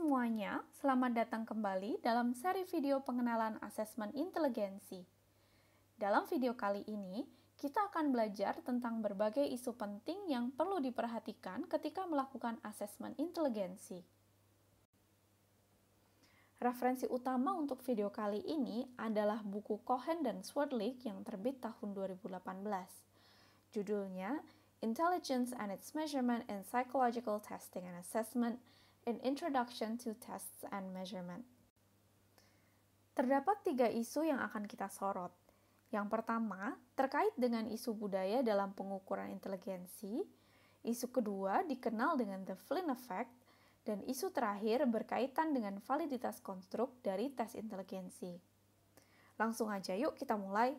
semuanya, selamat datang kembali dalam seri video pengenalan asesmen inteligensi. Dalam video kali ini, kita akan belajar tentang berbagai isu penting yang perlu diperhatikan ketika melakukan asesmen inteligensi. Referensi utama untuk video kali ini adalah buku Cohen dan Swerdlich yang terbit tahun 2018. Judulnya, Intelligence and its Measurement in Psychological Testing and Assessment, An Introduction to Tests and Measurement. Terdapat 3 isu yang akan kita sorot. Yang pertama, terkait dengan isu budaya dalam pengukuran inteligensi. Isu kedua dikenal dengan The Flynn Effect, dan isu terakhir berkaitan dengan validitas konstruk dari tes inteligensi. Langsung aja yuk kita mulai.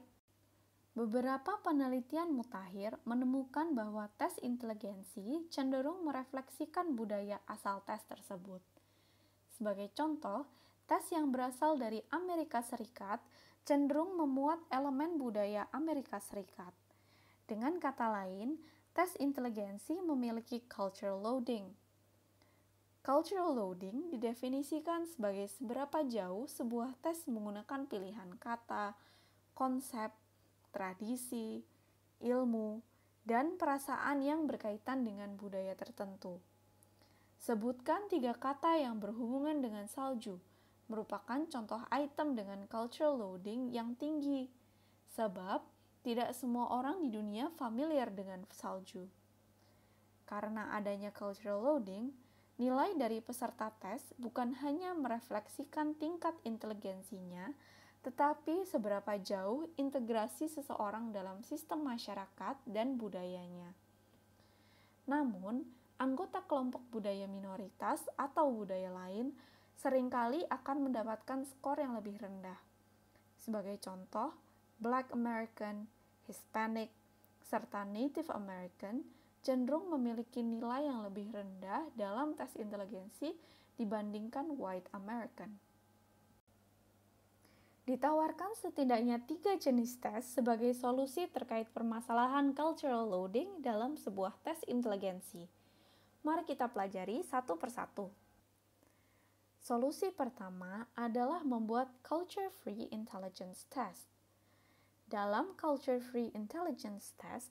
Beberapa penelitian mutakhir menemukan bahwa tes inteligensi cenderung merefleksikan budaya asal tes tersebut. Sebagai contoh, tes yang berasal dari Amerika Serikat cenderung memuat elemen budaya Amerika Serikat. Dengan kata lain, tes inteligensi memiliki cultural loading. Cultural loading didefinisikan sebagai seberapa jauh sebuah tes menggunakan pilihan kata, konsep, tradisi, ilmu, dan perasaan yang berkaitan dengan budaya tertentu. Sebutkan 3 kata yang berhubungan dengan salju, merupakan contoh item dengan cultural loading yang tinggi, sebab tidak semua orang di dunia familiar dengan salju. Karena adanya cultural loading, nilai dari peserta tes bukan hanya merefleksikan tingkat inteligensinya, tetapi seberapa jauh integrasi seseorang dalam sistem masyarakat dan budayanya. Namun, anggota kelompok budaya minoritas atau budaya lain seringkali akan mendapatkan skor yang lebih rendah. Sebagai contoh, Black American, Hispanic, serta Native American cenderung memiliki nilai yang lebih rendah dalam tes inteligensi dibandingkan White American. Ditawarkan setidaknya 3 jenis tes sebagai solusi terkait permasalahan cultural loading dalam sebuah tes inteligensi. Mari kita pelajari satu persatu. Solusi pertama adalah membuat culture-free intelligence test. Dalam culture-free intelligence test,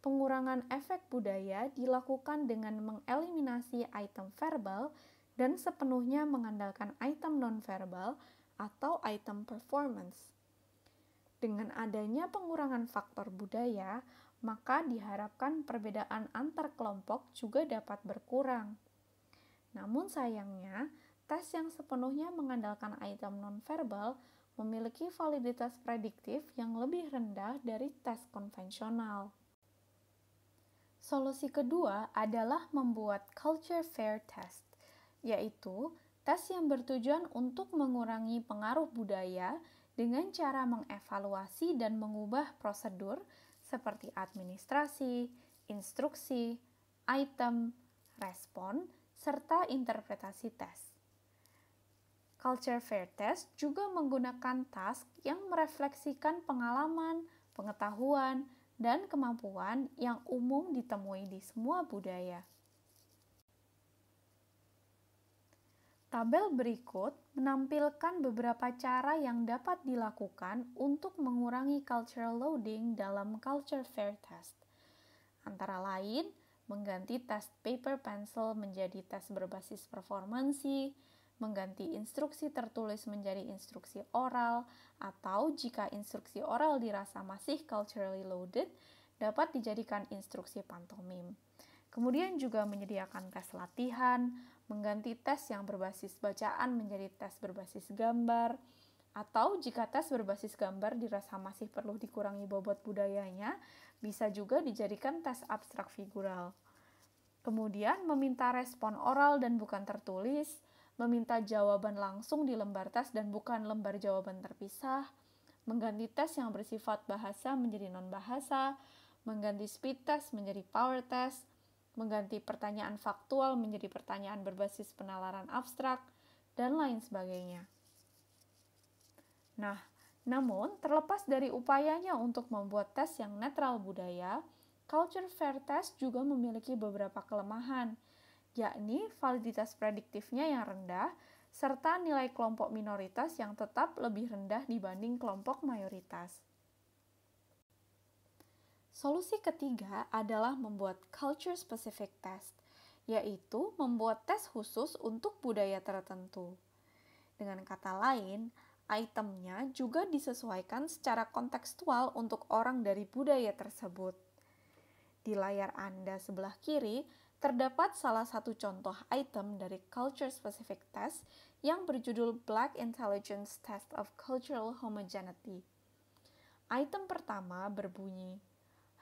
pengurangan efek budaya dilakukan dengan mengeliminasi item verbal dan sepenuhnya mengandalkan item nonverbal atau item performance. Dengan adanya pengurangan faktor budaya, maka diharapkan perbedaan antar kelompok juga dapat berkurang. Namun sayangnya, tes yang sepenuhnya mengandalkan item nonverbal memiliki validitas prediktif yang lebih rendah dari tes konvensional. Solusi kedua adalah membuat culture fair test, yaitu tes yang bertujuan untuk mengurangi pengaruh budaya dengan cara mengevaluasi dan mengubah prosedur seperti administrasi, instruksi, item, respon, serta interpretasi tes. Culture Fair Test juga menggunakan task yang merefleksikan pengalaman, pengetahuan, dan kemampuan yang umum ditemui di semua budaya. Tabel berikut menampilkan beberapa cara yang dapat dilakukan untuk mengurangi cultural loading dalam Culture Fair Test. Antara lain, mengganti tes paper pencil menjadi tes berbasis performansi, mengganti instruksi tertulis menjadi instruksi oral, atau jika instruksi oral dirasa masih culturally loaded, dapat dijadikan instruksi pantomim. Kemudian juga menyediakan tes latihan, mengganti tes yang berbasis bacaan menjadi tes berbasis gambar, atau jika tes berbasis gambar dirasa masih perlu dikurangi bobot budayanya, bisa juga dijadikan tes abstrak figural. Kemudian meminta respon oral dan bukan tertulis, meminta jawaban langsung di lembar tes dan bukan lembar jawaban terpisah, mengganti tes yang bersifat bahasa menjadi non-bahasa, mengganti speed test menjadi power test, mengganti pertanyaan faktual menjadi pertanyaan berbasis penalaran abstrak, dan lain sebagainya. Nah, namun terlepas dari upayanya untuk membuat tes yang netral budaya, Culture Fair Test juga memiliki beberapa kelemahan, yakni validitas prediktifnya yang rendah, serta nilai kelompok minoritas yang tetap lebih rendah dibanding kelompok mayoritas. Solusi ketiga adalah membuat culture-specific test, yaitu membuat tes khusus untuk budaya tertentu. Dengan kata lain, itemnya juga disesuaikan secara kontekstual untuk orang dari budaya tersebut. Di layar Anda sebelah kiri, terdapat salah satu contoh item dari Culture Specific Test yang berjudul Black Intelligence Test of Cultural Homogeneity. Item pertama berbunyi,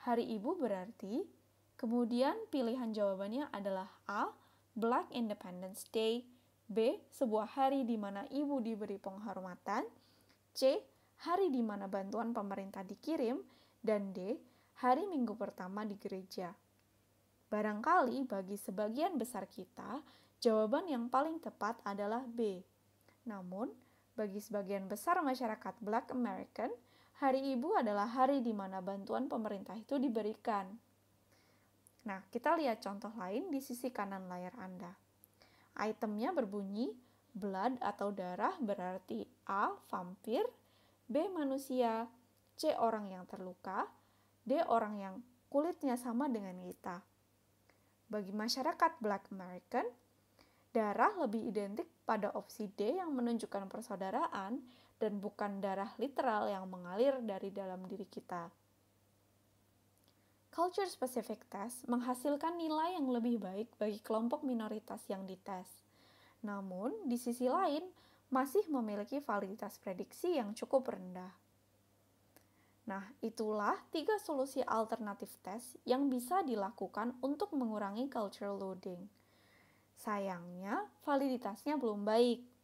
Hari Ibu berarti, kemudian pilihan jawabannya adalah A. Black Independence Day, B. Sebuah hari di mana ibu diberi penghormatan, C. Hari di mana bantuan pemerintah dikirim, dan D. Hari Minggu pertama di gereja. Barangkali bagi sebagian besar kita, jawaban yang paling tepat adalah B. Namun, bagi sebagian besar masyarakat Black American, Hari Ibu adalah hari di mana bantuan pemerintah itu diberikan. Nah, kita lihat contoh lain di sisi kanan layar Anda. Itemnya berbunyi, blood atau darah berarti A. Vampir, B. Manusia, C. Orang yang terluka, D. Orang yang kulitnya sama dengan kita. Bagi masyarakat Black American, darah lebih identik pada opsi D yang menunjukkan persaudaraan dan bukan darah literal yang mengalir dari dalam diri kita. Culture Specific Test menghasilkan nilai yang lebih baik bagi kelompok minoritas yang dites. Namun, di sisi lain, masih memiliki validitas prediksi yang cukup rendah. Nah, itulah 3 solusi alternatif tes yang bisa dilakukan untuk mengurangi cultural loading. Sayangnya, validitasnya belum baik.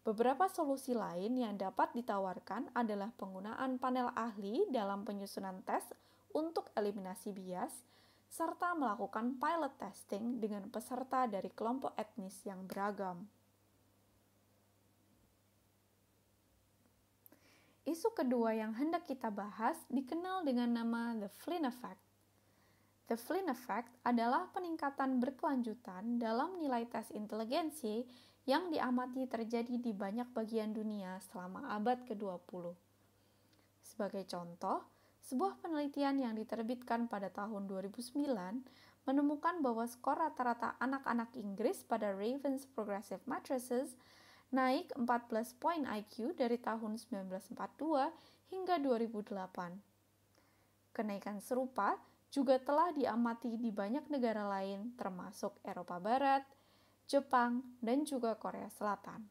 Beberapa solusi lain yang dapat ditawarkan adalah penggunaan panel ahli dalam penyusunan tes untuk eliminasi bias, serta melakukan pilot testing dengan peserta dari kelompok etnis yang beragam. Isu kedua yang hendak kita bahas dikenal dengan nama The Flynn Effect. The Flynn Effect adalah peningkatan berkelanjutan dalam nilai tes inteligensi yang diamati terjadi di banyak bagian dunia selama abad ke-20. Sebagai contoh, sebuah penelitian yang diterbitkan pada tahun 2009 menemukan bahwa skor rata-rata anak-anak Inggris pada Raven's Progressive Matrices naik 14 poin IQ dari tahun 1942 hingga 2008. Kenaikan serupa juga telah diamati di banyak negara lain termasuk Eropa Barat, Jepang, dan juga Korea Selatan.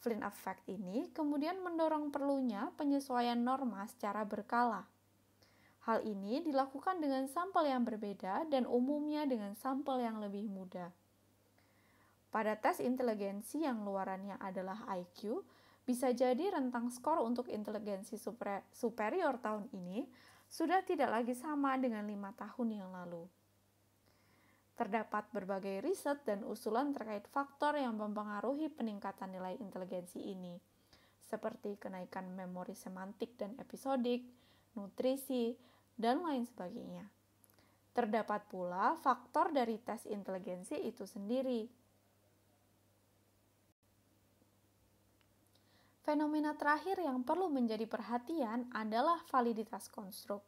Flynn Effect ini kemudian mendorong perlunya penyesuaian norma secara berkala. Hal ini dilakukan dengan sampel yang berbeda dan umumnya dengan sampel yang lebih mudah. Pada tes inteligensi yang luarannya adalah IQ, bisa jadi rentang skor untuk inteligensi superior tahun ini sudah tidak lagi sama dengan 5 tahun yang lalu. Terdapat berbagai riset dan usulan terkait faktor yang mempengaruhi peningkatan nilai inteligensi ini, seperti kenaikan memori semantik dan episodik, nutrisi, dan lain sebagainya. Terdapat pula faktor dari tes inteligensi itu sendiri. Fenomena terakhir yang perlu menjadi perhatian adalah validitas konstruk.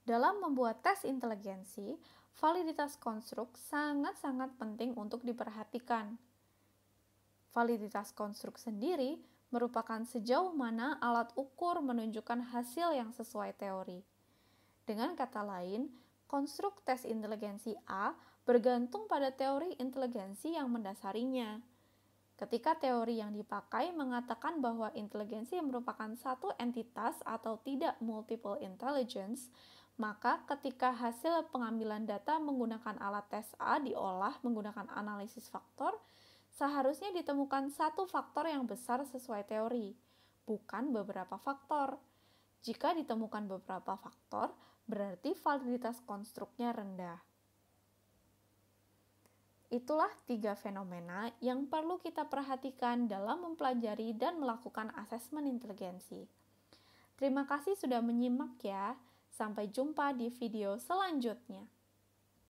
Dalam membuat tes inteligensi, validitas konstruk sangat-sangat penting untuk diperhatikan. Validitas konstruk sendiri merupakan sejauh mana alat ukur menunjukkan hasil yang sesuai teori. Dengan kata lain, konstruk tes inteligensi A bergantung pada teori inteligensi yang mendasarinya. Ketika teori yang dipakai mengatakan bahwa inteligensi merupakan satu entitas atau tidak multiple intelligence, maka ketika hasil pengambilan data menggunakan alat tes A diolah menggunakan analisis faktor, seharusnya ditemukan satu faktor yang besar sesuai teori, bukan beberapa faktor. Jika ditemukan beberapa faktor, berarti validitas konstruknya rendah. Itulah 3 fenomena yang perlu kita perhatikan dalam mempelajari dan melakukan asesmen inteligensi. Terima kasih sudah menyimak ya. Sampai jumpa di video selanjutnya.